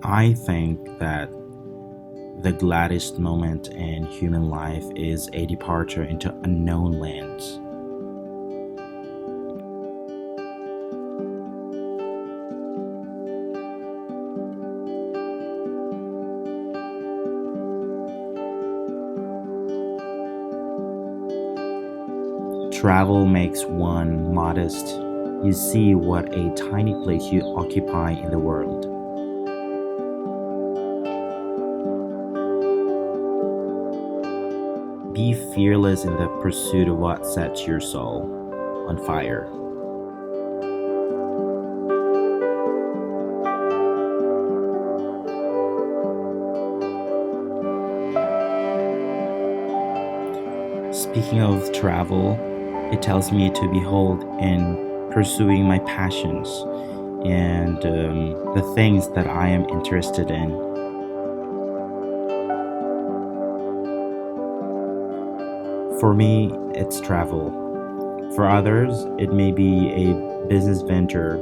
I think that the gladdest moment in human life is a departure into unknown lands. Travel makes one modest. You see what a tiny place you occupy in the world. Be fearless in the pursuit of what sets your soul on fire. Speaking of travel, it tells me to behold in pursuing my passions and the things that I am interested in. For me, it's travel. For others, it may be a business venture,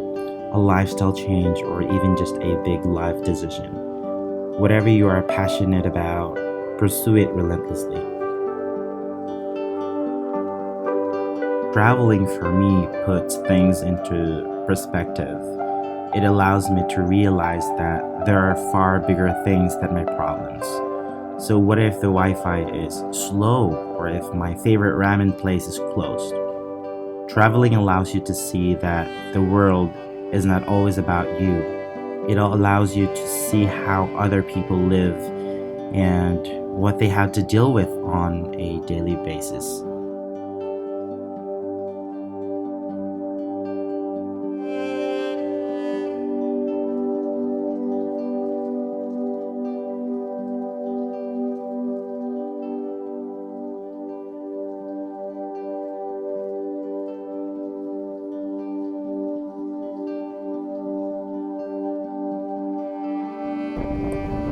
a lifestyle change, or even just a big life decision. Whatever you are passionate about, pursue it relentlessly. Traveling for me puts things into perspective. It allows me to realize that there are far bigger things than my problems. So, what if the Wi Fi is slow or if my favorite ramen place is closed? Traveling allows you to see that the world is not always about you. It allows you to see how other people live and what they have to deal with on a daily basis.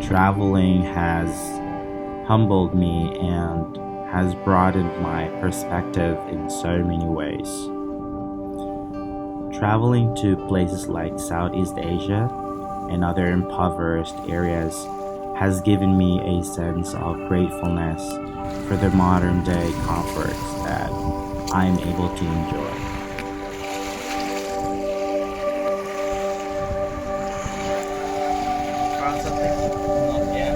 Traveling has humbled me and has broadened my perspective in so many ways. Traveling to places like Southeast Asia and other impoverished areas has given me a sense of gratefulness for the modern day comforts that I am able to enjoy. Found something? Not yet.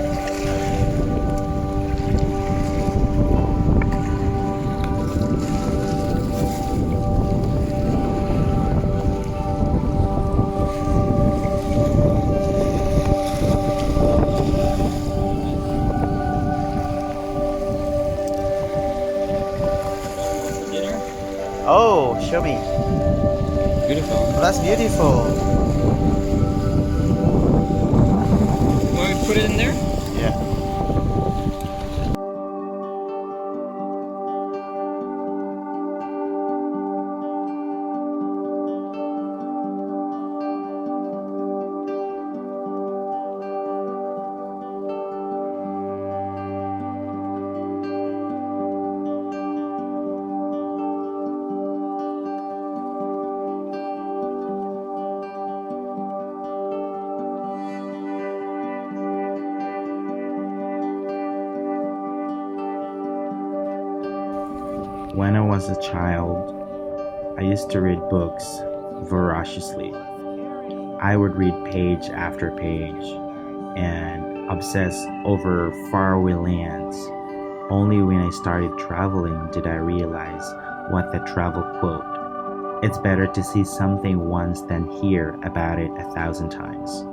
What do you want for dinner? Oh, show me. Beautiful. Oh, that's beautiful. You want me to put it in there? Yeah. When I was a child, I used to read books voraciously. I would read page after page and obsess over faraway lands. Only when I started traveling did I realize what the travel quote. It's better to see something once than hear about it 1,000 times.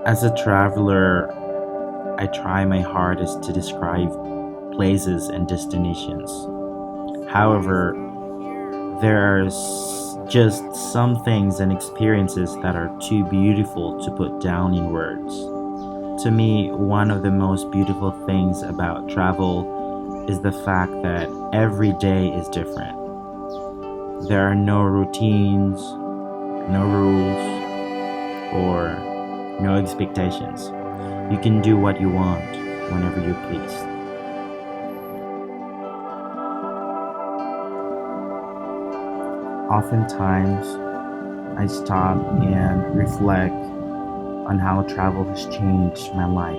As a traveler, I try my hardest to describe places and destinations. However, there are just some things and experiences that are too beautiful to put down in words. To me, one of the most beautiful things about travel is the fact that every day is different. There are no routines, no rules, or no expectations. You can do what you want whenever you please. Oftentimes, I stop and reflect on how travel has changed my life.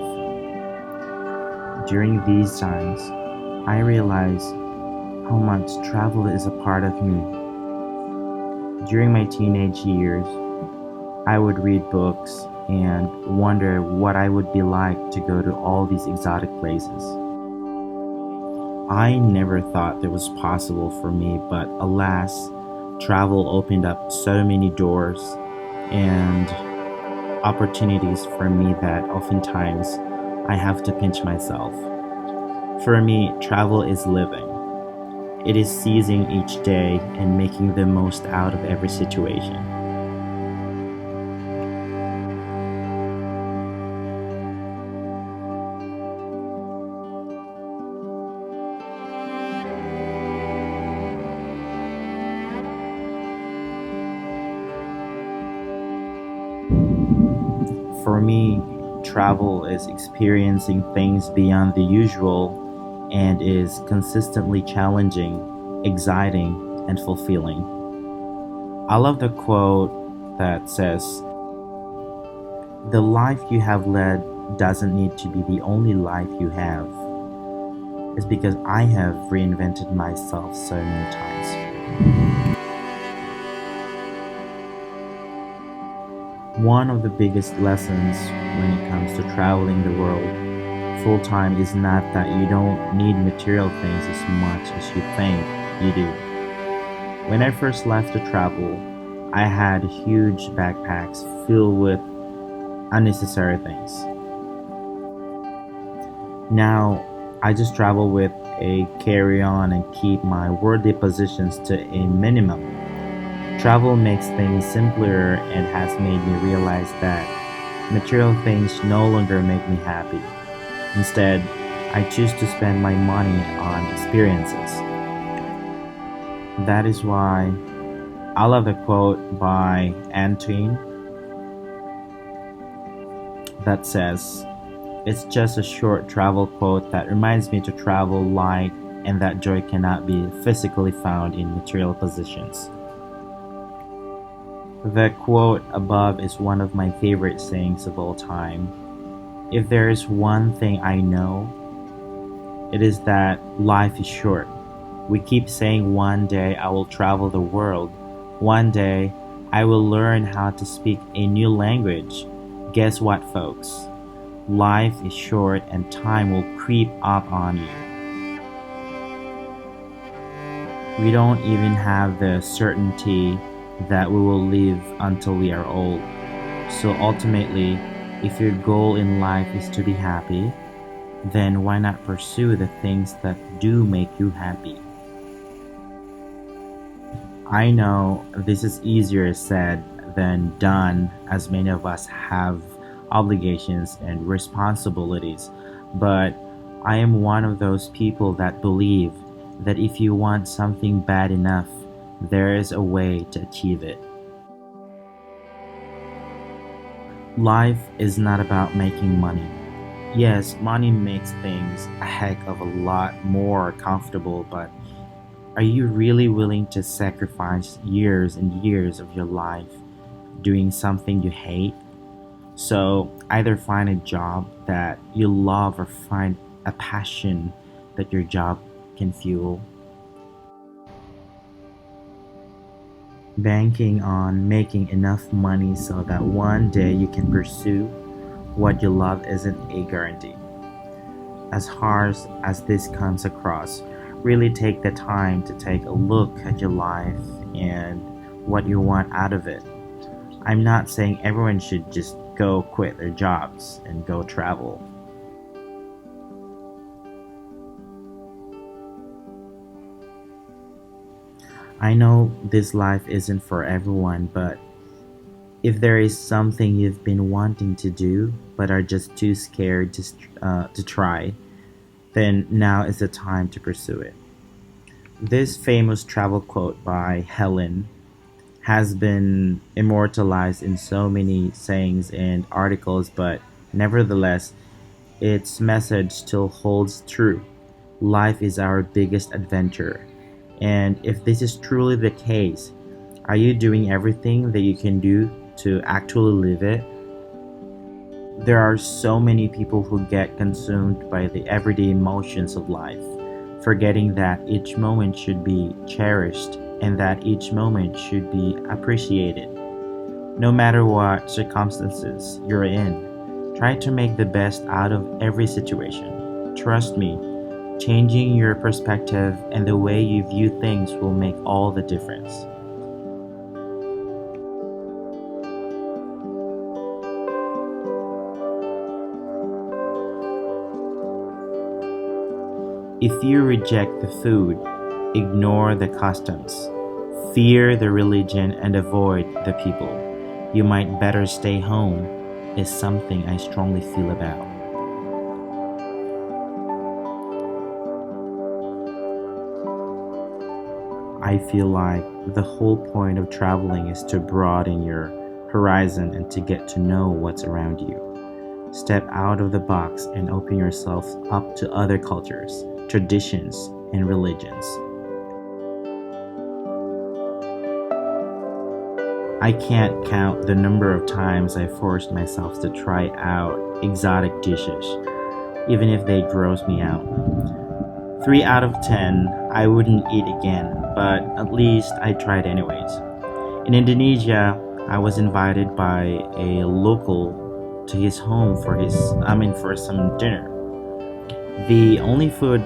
During these times, I realize how much travel is a part of me. During my teenage years, I would read books and wonder what I would be like to go to all these exotic places. I never thought that was possible for me, but alas, travel opened up so many doors and opportunities for me that oftentimes I have to pinch myself. For me, travel is living. It is seizing each day and making the most out of every situation. For me, travel is experiencing things beyond the usual and is consistently challenging, exciting, and fulfilling. I love the quote that says, "The life you have led doesn't need to be the only life you have." It's because I have reinvented myself so many times. One of the biggest lessons when it comes to traveling the world full time is not that you don't need material things as much as you think you do. When I first left to travel, I had huge backpacks filled with unnecessary things. Now, I just travel with a carry on and keep my worldly possessions to a minimum. Travel makes things simpler and has made me realize that material things no longer make me happy. Instead, I choose to spend my money on experiences. That is why I love the quote by Antoine that says, "It's just a short travel quote that reminds me to travel light and that joy cannot be physically found in material possessions." The quote above is one of my favorite sayings of all time. If there is one thing I know, it is that life is short. We keep saying one day I will travel the world. One day I will learn how to speak a new language. Guess what, folks? Life is short and time will creep up on you. We don't even have the certainty that we will live until we are old. So ultimately, if your goal in life is to be happy, then why not pursue the things that do make you happy? I know this is easier said than done as many of us have obligations and responsibilities, but I am one of those people that believe that if you want something bad enough, there is a way to achieve it. Life is not about making money. Yes, money makes things a heck of a lot more comfortable, but are you really willing to sacrifice years and years of your life doing something you hate? So either find a job that you love or find a passion that your job can fuel. Banking on making enough money so that one day you can pursue what you love isn't a guarantee. As hard as this comes across, really take the time to take a look at your life and what you want out of it. I'm not saying everyone should just go quit their jobs and go travel. I know this life isn't for everyone, but if there is something you've been wanting to do but are just too scared to try, then now is the time to pursue it. This famous travel quote by Helen has been immortalized in so many sayings and articles, but nevertheless, its message still holds true. Life is our biggest adventure. And if this is truly the case, Are you doing everything that you can do to actually live it? There are so many people who get consumed by the everyday emotions of life, forgetting that each moment should be cherished and that each moment should be appreciated. No matter what circumstances you're in, try to make the best out of every situation. Trust me, changing your perspective and the way you view things will make all the difference. If you reject the food, ignore the customs, fear the religion, and avoid the people, you might better stay home, is something I strongly feel about. I feel like the whole point of traveling is to broaden your horizon and to get to know what's around you. Step out of the box and open yourself up to other cultures, traditions, and religions. I can't count the number of times I forced myself to try out exotic dishes, even if they gross me out. 3 out of 10, I wouldn't eat again, but at least I tried anyways. In Indonesia, I was invited by a local to his home for some dinner. The only food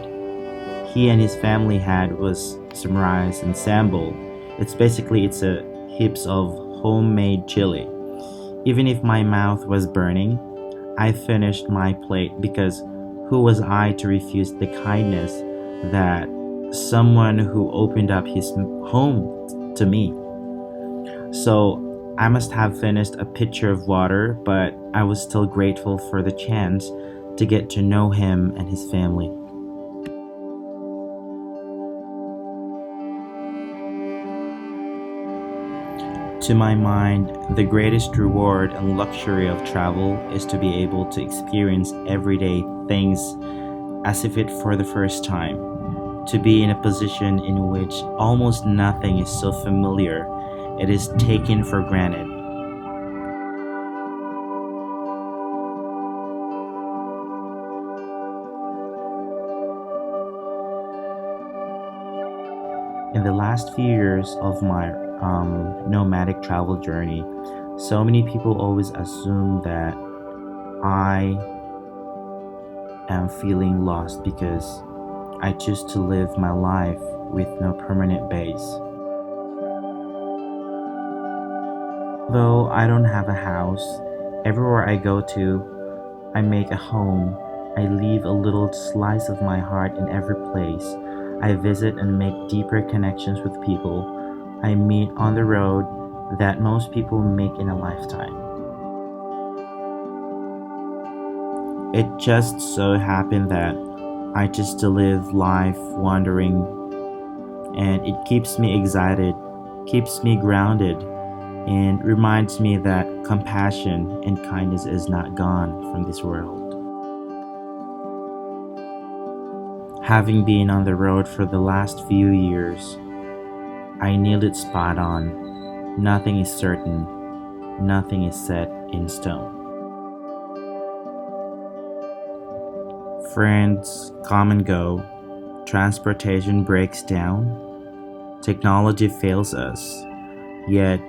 he and his family had was some rice and sambal. It's a heaps of homemade chili. Even if my mouth was burning, I finished my plate because who was I to refuse the kindness that someone who opened up his home to me? So I must have finished a pitcher of water, but I was still grateful for the chance to get to know him and his family. To my mind, the greatest reward and luxury of travel is to be able to experience everyday things as if it for the first time. To be in a position in which almost nothing is so familiar, it is taken for granted. In the last few years of my nomadic travel journey, so many people always assume that I am feeling lost because I choose to live my life with no permanent base. Though I don't have a house, everywhere I go to, I make a home. I leave a little slice of my heart in every place. I visit and make deeper connections with people I meet on the road that most people make in a lifetime. It just so happened that I just to live life wandering, and it keeps me excited, keeps me grounded, and reminds me that compassion and kindness is not gone from this world. Having been on the road for the last few years, I nailed it spot on. Nothing is certain, nothing is set in stone. Friends come and go, transportation breaks down, technology fails us. Yet,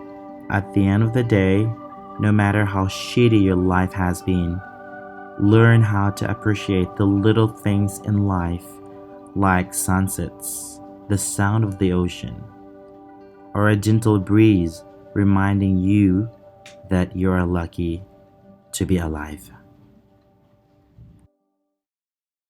at the end of the day, no matter how shitty your life has been, learn how to appreciate the little things in life, like sunsets, the sound of the ocean, or a gentle breeze reminding you that you're lucky to be alive.